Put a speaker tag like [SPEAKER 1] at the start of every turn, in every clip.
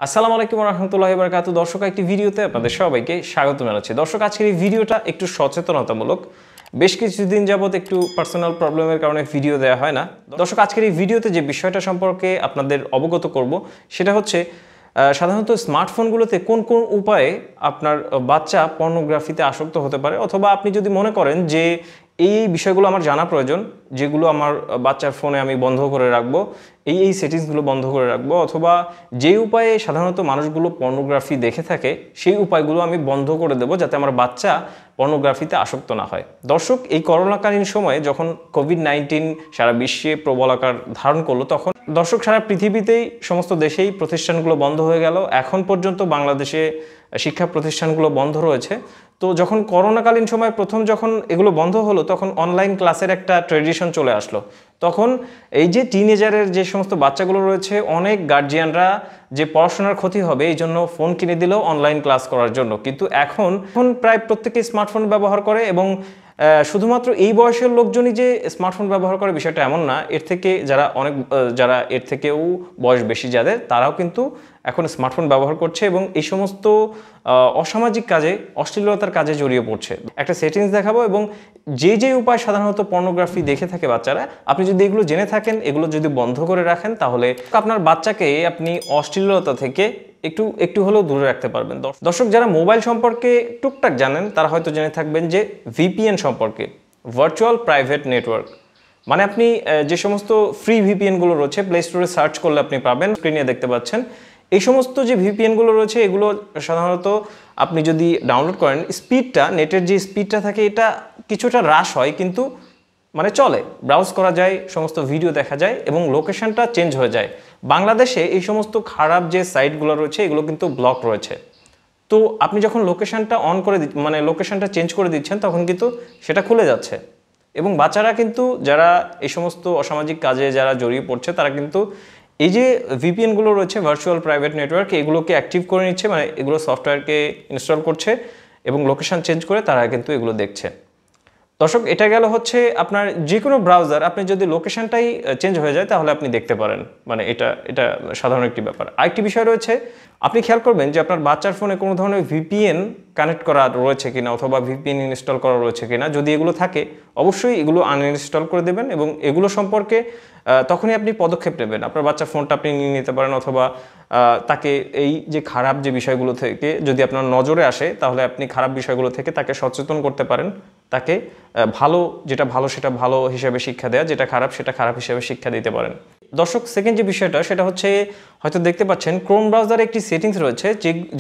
[SPEAKER 1] আসসালামু আলাইকুম ওয়া রাহমাতুল্লাহি ওয়া বারাকাতুহু। দর্শক, একটি ভিডিওতে আপনাদের সবাইকে স্বাগত জানাচ্ছি। দর্শক, আজকের এই ভিডিওটা একটু সচেতনতামূলক। বেশ কিছুদিন যাবত একটু পার্সোনাল প্রবলেমের কারণে ভিডিও দেওয়া হয় না। দর্শক, আজকের এই ভিডিওতে যে বিষয়টা সম্পর্কে আপনাদের অবগত করব সেটা হচ্ছে সাধারণত স্মার্টফোনগুলোতে কোন কোন উপায়ে আপনার বাচ্চা পর্নোগ্রাফিতে আসক্ত হতে পারে, অথবা আপনি যদি মনে করেন যে এই বিষয়গুলো আমার জানা প্রয়োজন, যেগুলো আমার বাচ্চার ফোনে আমি বন্ধ করে রাখবো, এই সেটিংসগুলো বন্ধ করে রাখবো, অথবা যে উপায়ে সাধারণত মানুষগুলো পর্নোগ্রাফি দেখে থাকে সেই উপায়গুলো আমি বন্ধ করে দেবো যাতে আমার বাচ্চা পর্নোগ্রাফিতে আসক্ত না হয়। দর্শক, এই করোনাকালীন সময়ে যখন কোভিড-19 সারা বিশ্বে প্রবল আকার ধারণ করলো, তখন দর্শক সারা পৃথিবীতেই সমস্ত দেশেই প্রতিষ্ঠানগুলো বন্ধ হয়ে গেল। এখন পর্যন্ত বাংলাদেশে শিক্ষা প্রতিষ্ঠানগুলো বন্ধ রয়েছে। তো যখন করোনাকালীন সময় প্রথম যখন এগুলো বন্ধ হলো, তখন অনলাইন ক্লাসের একটা ট্রেডিশন চলে আসলো। তখন এই যে টিনেজারের যে সমস্ত বাচ্চাগুলো রয়েছে, অনেক গার্জিয়ানরা যে পড়াশোনার ক্ষতি হবে এই জন্য ফোন কিনে দিল অনলাইন ক্লাস করার জন্য। কিন্তু এখন প্রায় প্রত্যেকেই স্মার্টফোন ব্যবহার করে, এবং শুধুমাত্র এই বয়সের লোকজনই যে স্মার্টফোন ব্যবহার করে বিষয়টা এমন না। এর থেকে যারা এর থেকেও বয়স বেশি যাদের, তারাও কিন্তু এখন স্মার্টফোন ব্যবহার করছে এবং এই সমস্ত অসামাজিক কাজে, অশ্লীলতার কাজে জড়িয়ে পড়ছে। একটা সেটিংস দেখাবো, এবং যে উপায় সাধারণত পর্নোগ্রাফি দেখে থাকে বাচ্চারা, আপনি যদি এগুলো জেনে থাকেন, এগুলো যদি বন্ধ করে রাখেন, তাহলে আপনার বাচ্চাকে আপনি অশ্লীলতা থেকে একটু হলেও দূরে রাখতে পারবেন। দর্শক, যারা মোবাইল সম্পর্কে টুকটাক জানেন তারা হয়তো জেনে থাকবেন যে ভিপিএন সম্পর্কে, ভার্চুয়াল প্রাইভেট নেটওয়ার্ক। মানে আপনি যে সমস্ত ফ্রি ভিপিএনগুলো রয়েছে, প্লে স্টোরে সার্চ করলে আপনি পাবেন, স্ক্রিনে দেখতে পাচ্ছেন। এই সমস্ত যে ভিপিএনগুলো রয়েছে, এগুলো সাধারণত আপনি যদি ডাউনলোড করেন, স্পিডটা, নেটের যে স্পিডটা থাকে এটা কিছুটা হ্রাস হয়, কিন্তু মানে চলে, ব্রাউজ করা যায়, সমস্ত ভিডিও দেখা যায় এবং লোকেশনটা চেঞ্জ হয়ে যায়। বাংলাদেশে এই সমস্ত খারাপ যে সাইটগুলো রয়েছে এগুলো কিন্তু ব্লক রয়েছে। তো আপনি যখন লোকেশনটা অন করে মানে লোকেশনটা চেঞ্জ করে দিচ্ছেন, তখন কিন্তু সেটা খুলে যাচ্ছে, এবং বাচ্চারা কিন্তু যারা এই সমস্ত অসামাজিক কাজে যারা জড়িয়ে পড়ছে, তারা কিন্তু এই যে ভিপিএনগুলো রয়েছে, ভার্চুয়াল প্রাইভেট নেটওয়ার্ক, এগুলোকে অ্যাক্টিভ করে নিচ্ছে, মানে এগুলো সফটওয়্যারকে ইনস্টল করছে এবং লোকেশন চেঞ্জ করে তারা কিন্তু এগুলো দেখছে। দর্শক, এটা গেল হচ্ছে আপনার যে কোনো ব্রাউজার, আপনি যদি লোকেশনটাই চেঞ্জ হয়ে যায় তাহলে আপনি দেখতে পারেন, মানে এটা সাধারণ একটি ব্যাপার। আরেকটি বিষয় রয়েছে, আপনি খেয়াল করবেন যে আপনার বাচ্চার ফোনে কোনো ধরনের ভিপিএন কানেক্ট করা রয়েছে কিনা, অথবা ভিপিএন ইনস্টল করা রয়েছে কিনা। যদি এগুলো থাকে, অবশ্যই এগুলো আনইনস্টল করে দেবেন, এবং এগুলো সম্পর্কে তখনই আপনি পদক্ষেপ নেবেন। আপনার বাচ্চার ফোনটা আপনি নিয়ে নিতে পারেন, অথবা তাকে এই যে খারাপ যে বিষয়গুলো থেকে যদি আপনার নজরে আসে, তাহলে আপনি খারাপ বিষয়গুলো থেকে তাকে সচেতন করতে পারেন। তাকে যেটা ভালো সেটা ভালো হিসেবে শিক্ষা দেয়া, যেটা খারাপ সেটা খারাপ হিসেবে শিক্ষা দিতে পারেন। দর্শক, সেকেন্ড যে বিষয়টা সেটা হচ্ছে, হয়তো দেখতে পাচ্ছেন ক্রোম ব্রাউজারে একটি সেটিংস রয়েছে,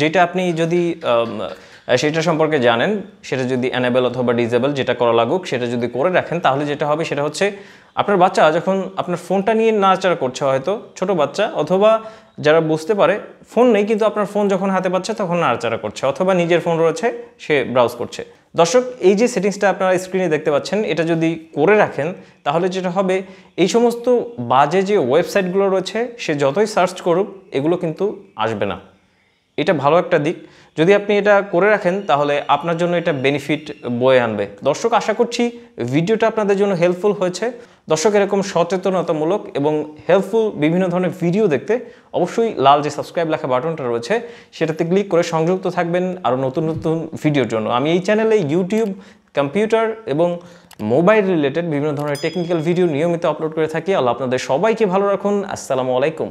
[SPEAKER 1] যেটা আপনি যদি সেটা সম্পর্কে জানেন, সেটা যদি এনেবল অথবা ডিসেবল যেটা করা লাগুক, সেটা যদি করে রাখেন, তাহলে যেটা হবে সেটা হচ্ছে, আপনার বাচ্চা যখন আপনার ফোনটা নিয়ে নাড়াচাড়া করছে, হয়তো ছোট বাচ্চা অথবা যারা বুঝতে পারে ফোন নেই কিন্তু আপনার ফোন যখন হাতে পাচ্ছে তখন নাড়াচাড়া করছে, অথবা নিজের ফোন রয়েছে সে ব্রাউজ করছে। দর্শক, এই যে সেটিংসটা আপনারা স্ক্রিনে দেখতে পাচ্ছেন, এটা যদি করে রাখেন, তাহলে যেটা হবে, এই সমস্ত বাজে যে ওয়েবসাইটগুলো রয়েছে সে যতই সার্চ করুক, এগুলো কিন্তু আসবে না। এটা ভালো একটা দিক। যদি আপনি এটা করে রাখেন, তাহলে আপনার জন্য এটা বেনিফিট বয়ে আনবে। দর্শক, আশা করছি ভিডিওটা আপনাদের জন্য হেল্পফুল হয়েছে। দর্শক, এরকম সচেতনতামূলক এবং হেল্পফুল বিভিন্ন ধরনের ভিডিও দেখতে অবশ্যই লাল যে সাবস্ক্রাইব লেখা বাটনটা রয়েছে সেটাতে ক্লিক করে সংযুক্ত থাকবেন আরও নতুন নতুন ভিডিওর জন্য। আমি এই চ্যানেলে ইউটিউব, কম্পিউটার এবং মোবাইল রিলেটেড বিভিন্ন ধরনের টেকনিক্যাল ভিডিও নিয়মিত আপলোড করে থাকি। আল্লাহ আপনাদের সবাইকে ভালো রাখুন। আসসালামু আলাইকুম।